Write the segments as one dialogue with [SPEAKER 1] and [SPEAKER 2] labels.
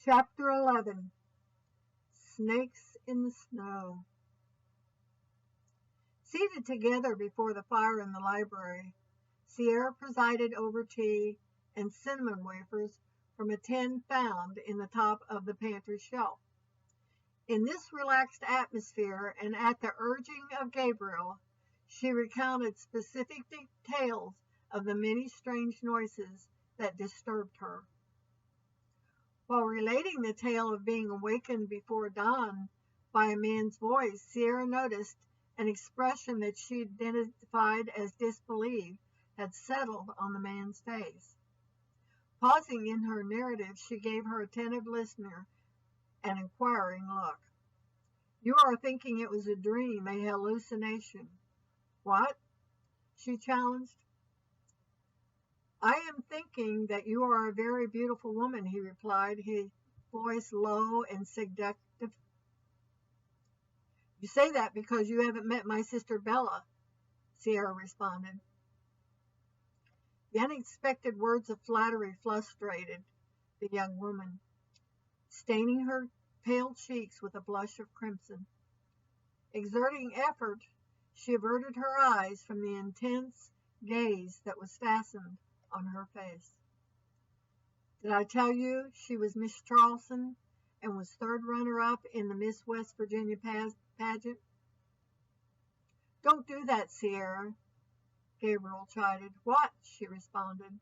[SPEAKER 1] Chapter 11. Snakes in the Snow. Seated together before the fire in the library, Sierra presided over tea and cinnamon wafers from a tin found in the top of the pantry shelf. In this relaxed atmosphere and at the urging of Gabriel, she recounted specific details of the many strange noises that disturbed her. While relating the tale of being awakened before dawn by a man's voice, Sierra noticed an expression that she identified as disbelief had settled on the man's face. Pausing in her narrative, she gave her attentive listener an inquiring look. "You are thinking it was a dream, a hallucination." "What?" she challenged. "I am thinking that you are a very beautiful woman," he replied, his voice low and seductive. "You say that because you haven't met my sister Bella," Sierra responded. The unexpected words of flattery frustrated the young woman, staining her pale cheeks with a blush of crimson. Exerting effort, she averted her eyes from the intense gaze that was fastened on her face. "Did I tell you she was Miss Charleston and was third runner-up in the Miss West Virginia pageant?" "Don't do that, Sierra," Gabriel chided. "What?" she responded.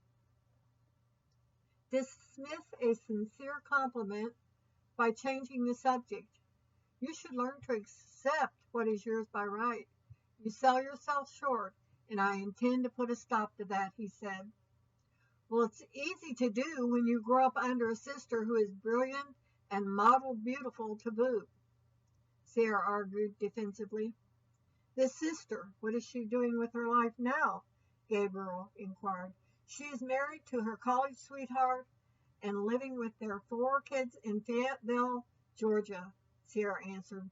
[SPEAKER 1] "Dismiss a sincere compliment by changing the subject. You should learn to accept what is yours by right. You sell yourself short, and I intend to put a stop to that," he said. "Well, it's easy to do when you grow up under a sister who is brilliant and model beautiful to boot," Sierra argued defensively. "This sister, what is she doing with her life now?" Gabriel inquired. "She is married to her college sweetheart and living with their 4 kids in Fayetteville, Georgia," Sierra answered.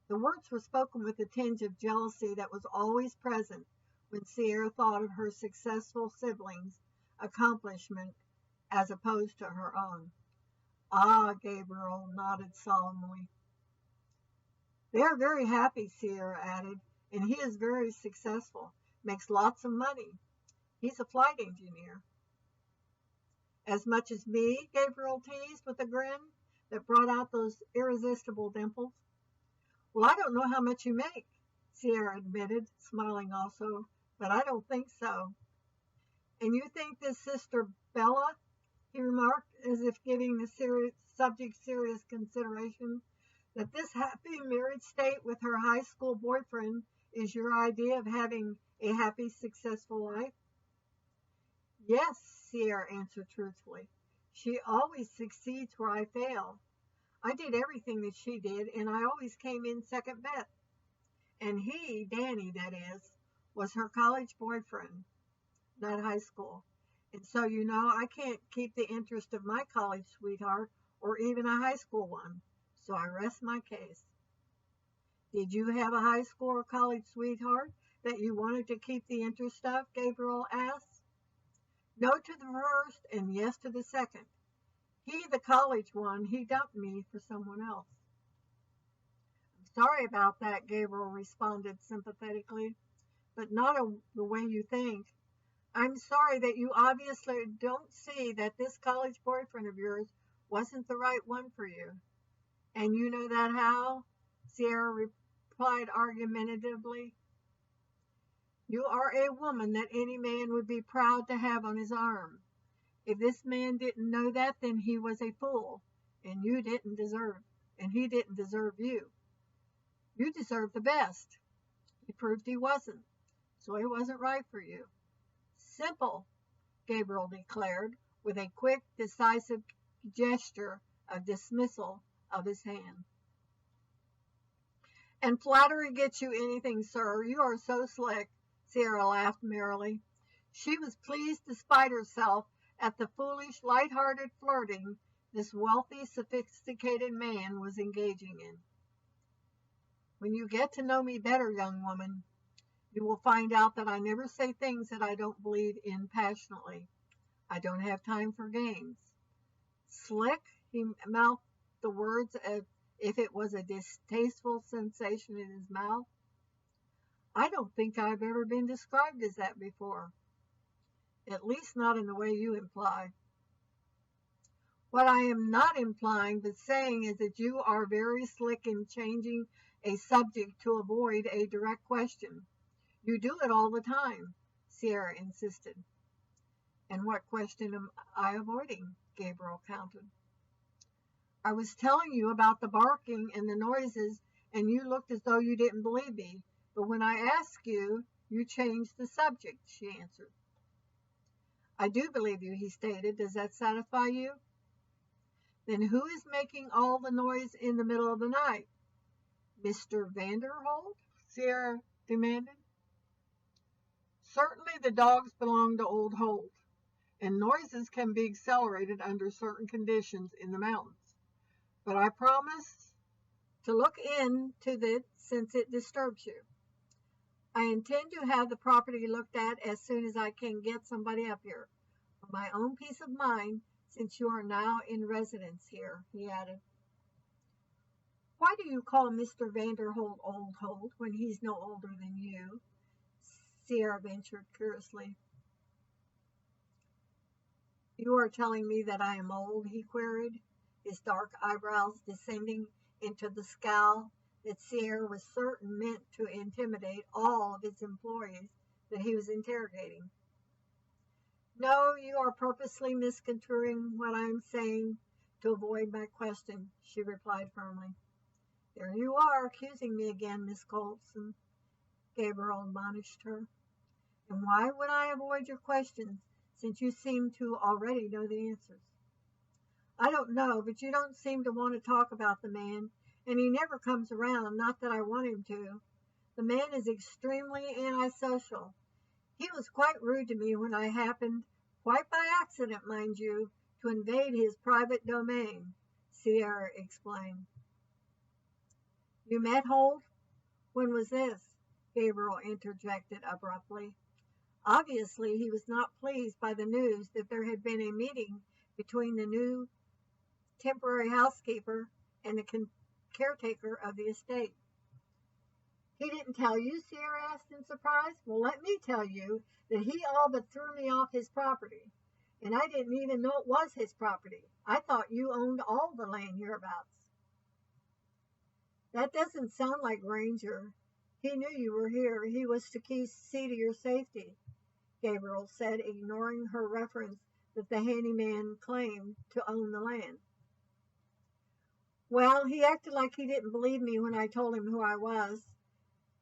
[SPEAKER 1] The words were spoken with a tinge of jealousy that was always present when Sierra thought of her successful siblings' accomplishment as opposed to her own. "Ah," Gabriel nodded solemnly. "They are very happy," Sierra added, "and he is very successful, makes lots of money. He's a flight engineer." "As much as me?" Gabriel teased with a grin that brought out those irresistible dimples. "Well, I don't know how much you make," Sierra admitted, smiling also, "but I don't think so." "And you think this sister Bella," he remarked, as if giving the subject serious consideration, "that this happy married state with her high school boyfriend is your idea of having a happy, successful life?" "Yes," Sierra answered truthfully. "She always succeeds where I fail. I did everything that she did, and I always came in second best. And he, Danny, that is, was her college boyfriend, not high school. And so, I can't keep the interest of my college sweetheart or even a high school one. So I rest my case." "Did you have a high school or college sweetheart that you wanted to keep the interest of?" Gabriel asked. "No to the first and yes to the second. He, the college one, he dumped me for someone else." "I'm sorry about that," Gabriel responded sympathetically, "but not the way you think. I'm sorry that you obviously don't see that this college boyfriend of yours wasn't the right one for you." "And you know that how?" Sierra replied argumentatively. "You are a woman that any man would be proud to have on his arm. If this man didn't know that, then he was a fool, and he didn't deserve you. You deserve the best. He proved he wasn't, so he wasn't right for you." "Simple," Gabriel declared, with a quick, decisive gesture of dismissal of his hand. "And flattery gets you anything, sir. You are so slick," Sierra laughed merrily. She was pleased despite herself at the foolish, light-hearted flirting this wealthy, sophisticated man was engaging in. "When you get to know me better, young woman, you will find out that I never say things that I don't believe in passionately. I don't have time for games. Slick, he mouthed the words as if it was a distasteful sensation in his mouth. I don't think I've ever been described as that before. At least not in the way you imply. What I am not implying but saying is that you are very slick in changing a subject to avoid a direct question. You do it all the time, Sierra insisted. And what question am I avoiding? Gabriel countered. I was telling you about the barking and the noises, and you looked as though you didn't believe me. But when I asked you, you changed the subject, she answered. I do believe you, he stated. Does that satisfy you? Then who is making all the noise in the middle of the night? Mr. Vanderholt? Sierra demanded. Certainly the dogs belong to old Holt, and noises can be accelerated under certain conditions in the mountains. But I promise to look into it since it disturbs you. I intend to have the property looked at as soon as I can get somebody up here. For my own peace of mind, since you are now in residence here, he added. Why do you call Mr. Vanderholt old Holt when he's no older than you? Sierra ventured curiously. You are telling me that I am old, he queried, his dark eyebrows descending into the scowl that Sierra was certain meant to intimidate all of its employees that he was interrogating. No, you are purposely misconstruing what I am saying to avoid my question, she replied firmly. There you are, accusing me again, Miss Colson, Gabriel admonished her. And why would I avoid your questions, since you seem to already know the answers? I don't know, but you don't seem to want to talk about the man, and he never comes around, not that I want him to. The man is extremely antisocial. He was quite rude to me when I happened, quite by accident, mind you, to invade his private domain, Sierra explained. You met Holt? When was this? Gabriel interjected abruptly. Obviously, he was not pleased by the news that there had been a meeting between the new temporary housekeeper and the caretaker of the estate. He didn't tell you? Sierra asked in surprise. Well, let me tell you that he all but threw me off his property, and I didn't even know it was his property. I thought you owned all the land hereabouts. That doesn't sound like Granger. He knew you were here. He was to see to your safety, Gabriel said, ignoring her reference that the handyman claimed to own the land. Well, he acted like he didn't believe me when I told him who I was,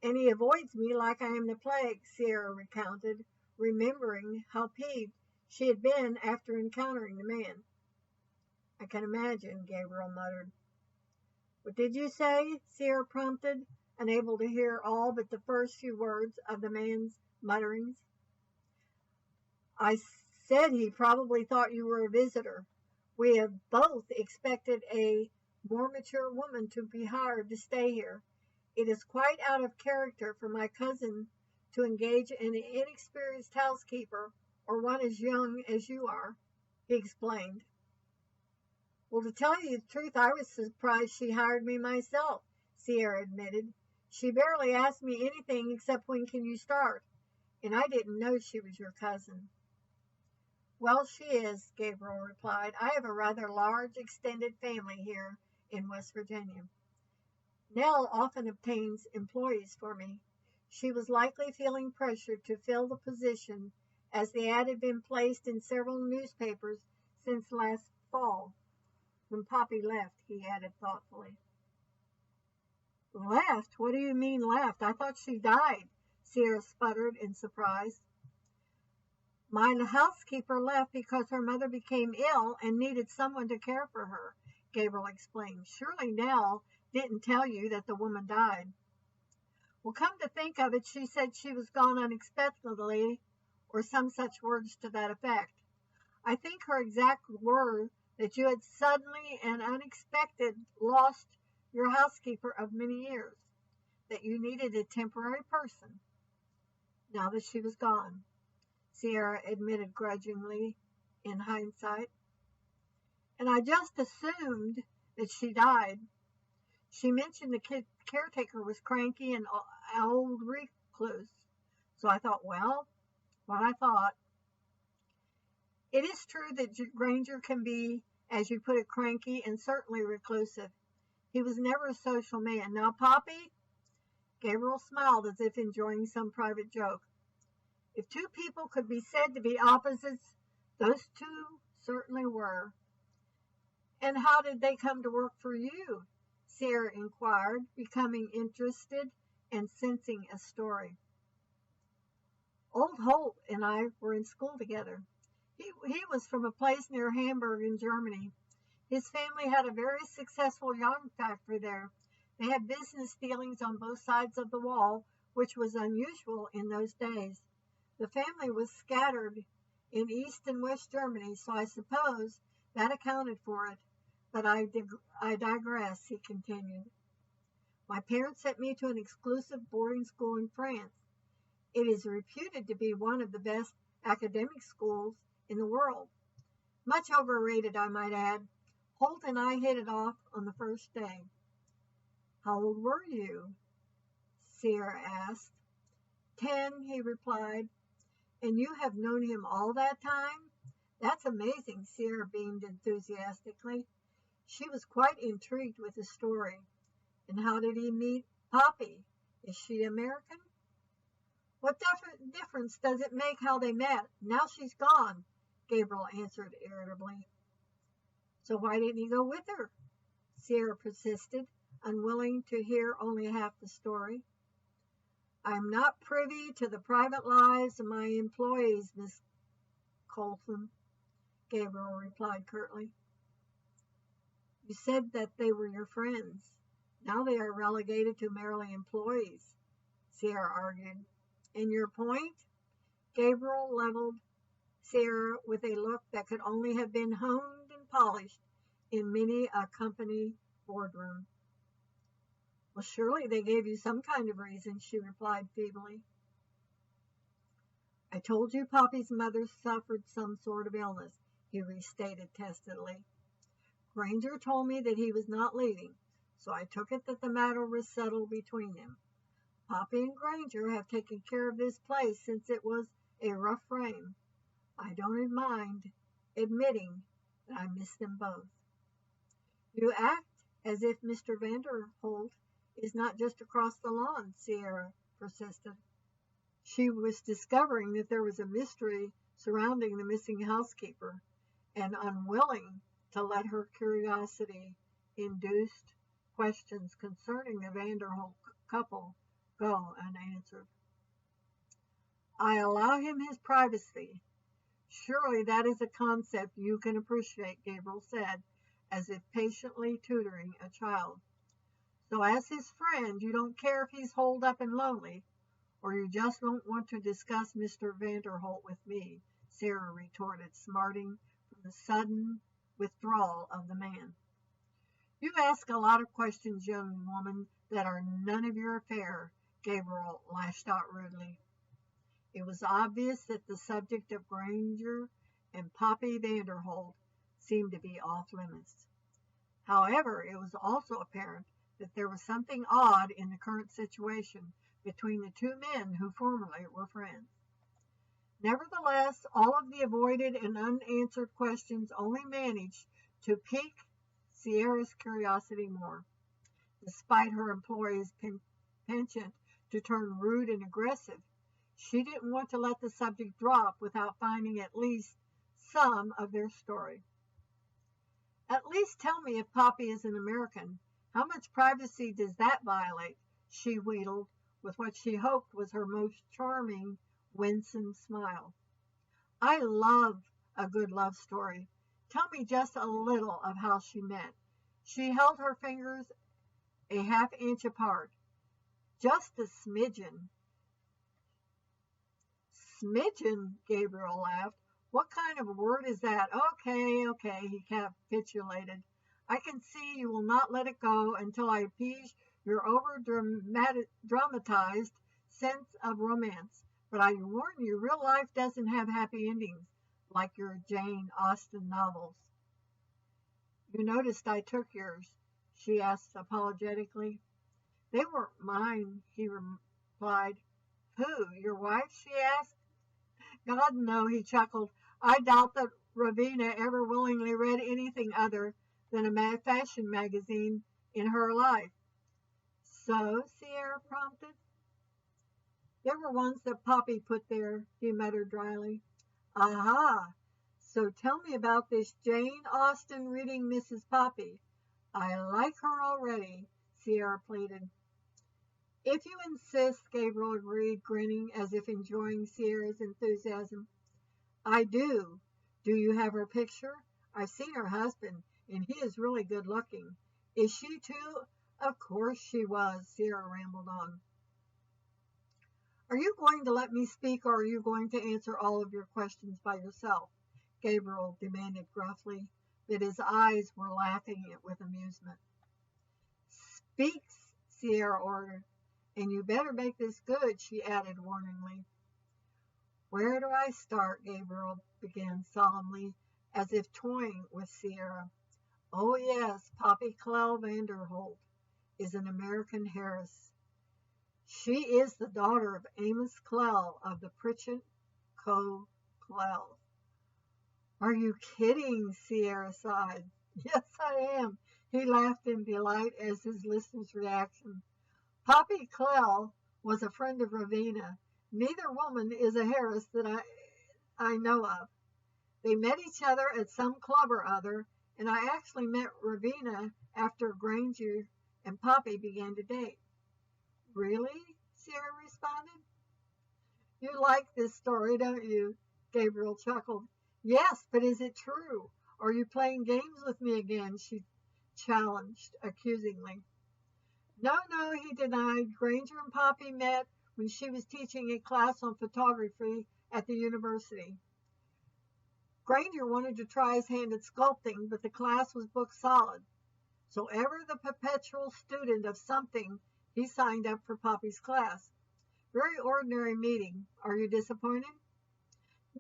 [SPEAKER 1] and he avoids me like I am the plague, Sierra recounted, remembering how peeved she had been after encountering the man. I can imagine, Gabriel muttered. What did you say? Sierra prompted, unable to hear all but the first few words of the man's mutterings. I said he probably thought you were a visitor. We have both expected a more mature woman to be hired to stay here. It is quite out of character for my cousin to engage an inexperienced housekeeper or one as young as you are, he explained. Well, to tell you the truth, I was surprised she hired me myself, Sierra admitted. She barely asked me anything except when can you start, and I didn't know she was your cousin. Well, she is, Gabriel replied. I have a rather large extended family here in West Virginia. Nell often obtains employees for me. She was likely feeling pressured to fill the position as the ad had been placed in several newspapers since last fall. When Poppy left, he added thoughtfully. Left? What do you mean left? I thought she died, Sierra sputtered in surprise. My housekeeper left because her mother became ill and needed someone to care for her, Gabriel explained. Surely Nell didn't tell you that the woman died. Well, come to think of it, she said she was gone unexpectedly, or some such words to that effect. I think her exact words that you had suddenly and unexpected lost your housekeeper of many years, that you needed a temporary person. Now that she was gone, Sierra admitted grudgingly in hindsight. and I just assumed that she died. She mentioned the caretaker was cranky and old recluse. So I thought, well, what I thought. It is true that Granger can be, as you put it, cranky and certainly reclusive. He was never a social man. Now, Poppy, Gabriel smiled as if enjoying some private joke. If two people could be said to be opposites, those two certainly were. And how did they come to work for you? Sarah inquired, becoming interested and sensing a story. Old Holt and I were in school together. He was from a place near Hamburg in Germany. His family had a very successful yarn factory there. They had business dealings on both sides of the wall, which was unusual in those days. The family was scattered in East and West Germany, so I suppose that accounted for it. But I digress, he continued. My parents sent me to an exclusive boarding school in France. It is reputed to be one of the best academic schools in the world. Much overrated, I might add. Holt and I hit it off on the first day. How old were you? Sarah asked. 10, he replied. And you have known him all that time? That's amazing, Sarah beamed enthusiastically. She was quite intrigued with the story. And how did he meet Poppy? Is she American? What difference does it make how they met? Now she's gone, Gabriel answered irritably. So why didn't he go with her? Sarah persisted, unwilling to hear only half the story. I am not privy to the private lives of my employees, Miss Colson, Gabriel replied curtly. You said that they were your friends. Now they are relegated to merely employees, Sarah argued. And your point? Gabriel leveled Sarah with a look that could only have been honed and polished in many a company boardroom. Well, surely they gave you some kind of reason, she replied feebly. I told you Poppy's mother suffered some sort of illness, he restated testily. Granger told me that he was not leaving, so I took it that the matter was settled between them. Poppy and Granger have taken care of this place since it was a rough frame. I don't mind admitting that I miss them both. You act as if Mr. Vanderholt is not just across the lawn, Sierra persisted. She was discovering that there was a mystery surrounding the missing housekeeper, and unwilling to let her curiosity-induced questions concerning the Vanderholt couple go unanswered. I allow him his privacy. Surely that is a concept you can appreciate, Gabriel said, as if patiently tutoring a child. So as his friend, you don't care if he's holed up and lonely, or you just don't want to discuss Mr. Vanderholt with me, Sarah retorted, smarting from the sudden withdrawal of the man. You ask a lot of questions, young woman, that are none of your affair, Gabriel lashed out rudely. It was obvious that the subject of Granger and Poppy Vanderholt seemed to be off limits. However, it was also apparent that there was something odd in the current situation between the two men who formerly were friends. Nevertheless, all of the avoided and unanswered questions only managed to pique Sierra's curiosity more. Despite her employee's penchant to turn rude and aggressive, she didn't want to let the subject drop without finding at least some of their story. At least tell me if Poppy is an American. How much privacy does that violate? She wheedled with what she hoped was her most charming, winsome smile. I love a good love story. Tell me just a little of how she met. She held her fingers a half-inch apart. Just a smidgen. Smidgen, Gabriel laughed. What kind of a word is that? Okay, he capitulated. I can see you will not let it go until I appease your over-dramatized sense of romance. But I warn you, real life doesn't have happy endings like your Jane Austen novels. You noticed I took yours, she asked apologetically. They weren't mine, he replied. Who, your wife? She asked. God, no, he chuckled. I doubt that Ravenna ever willingly read anything other than a fashion magazine in her life. So, Sierra prompted. There were ones that Poppy put there, he muttered dryly. Aha! So tell me about this Jane Austen reading Mrs. Poppy. I like her already, Sierra pleaded. If you insist, Gabriel agreed, grinning as if enjoying Sierra's enthusiasm. I do. Do you have her picture? I've seen her husband, and he is really good looking. Is she too? Of course she was, Sierra rambled on. Are you going to let me speak, or are you going to answer all of your questions by yourself? Gabriel demanded gruffly, but his eyes were laughing with amusement. Speak, Sierra ordered. And you better make this good, she added warningly. Where do I start? Gabriel began solemnly, as if toying with Sierra. Oh, yes, Poppy Clell Vanderholt is an American heiress. She is the daughter of Amos Clell of the Pritchett Co. Clell. Are you kidding? Sierra sighed. Yes, I am. He laughed in delight as his listener's reaction. Poppy Clell was a friend of Ravenna. Neither woman is a Harris that I know of. They met each other at some club or other, and I actually met Ravenna after Granger and Poppy began to date. Really? Sierra responded. You like this story, don't you? Gabriel chuckled. Yes, but is it true? Are you playing games with me again? She challenged accusingly. No, he denied. Granger and Poppy met when she was teaching a class on photography at the university. Granger wanted to try his hand at sculpting, but the class was booked solid. So ever the perpetual student of something, he signed up for Poppy's class. Very ordinary meeting. Are you disappointed?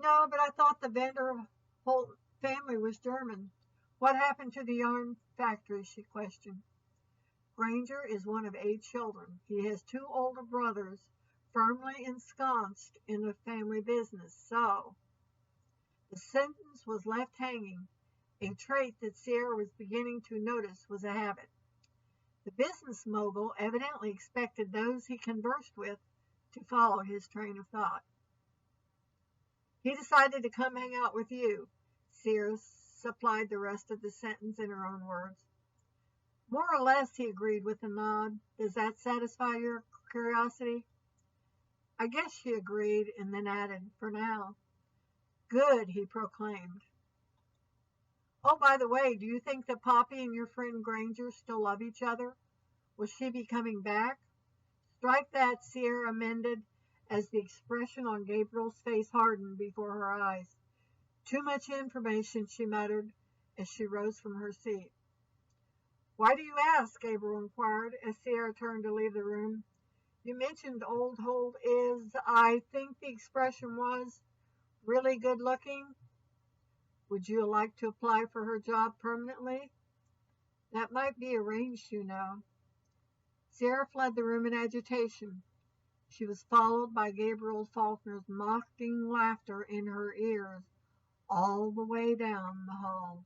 [SPEAKER 1] No, but I thought the Vanderholt family was German. What happened to the yarn factory? She questioned. Granger is one of 8 children. He has 2 older brothers firmly ensconced in the family business. So, the sentence was left hanging. A trait that Sierra was beginning to notice was a habit. The business mogul evidently expected those he conversed with to follow his train of thought. He decided to come hang out with you. Sierra supplied the rest of the sentence in her own words. More or less, he agreed with a nod. Does that satisfy your curiosity? I guess she agreed and then added, for now. Good, he proclaimed. Oh, by the way, do you think that Poppy and your friend Granger still love each other? Will she be coming back? Strike that, Sierra amended, as the expression on Gabriel's face hardened before her eyes. Too much information, she muttered, as she rose from her seat. Why do you ask? Gabriel inquired, as Sierra turned to leave the room. You mentioned old Holt is, I think the expression was, really good looking. Would you like to apply for her job permanently? That might be arranged, you know. Sierra fled the room in agitation. She was followed by Gabriel Faulkner's mocking laughter in her ears all the way down the hall.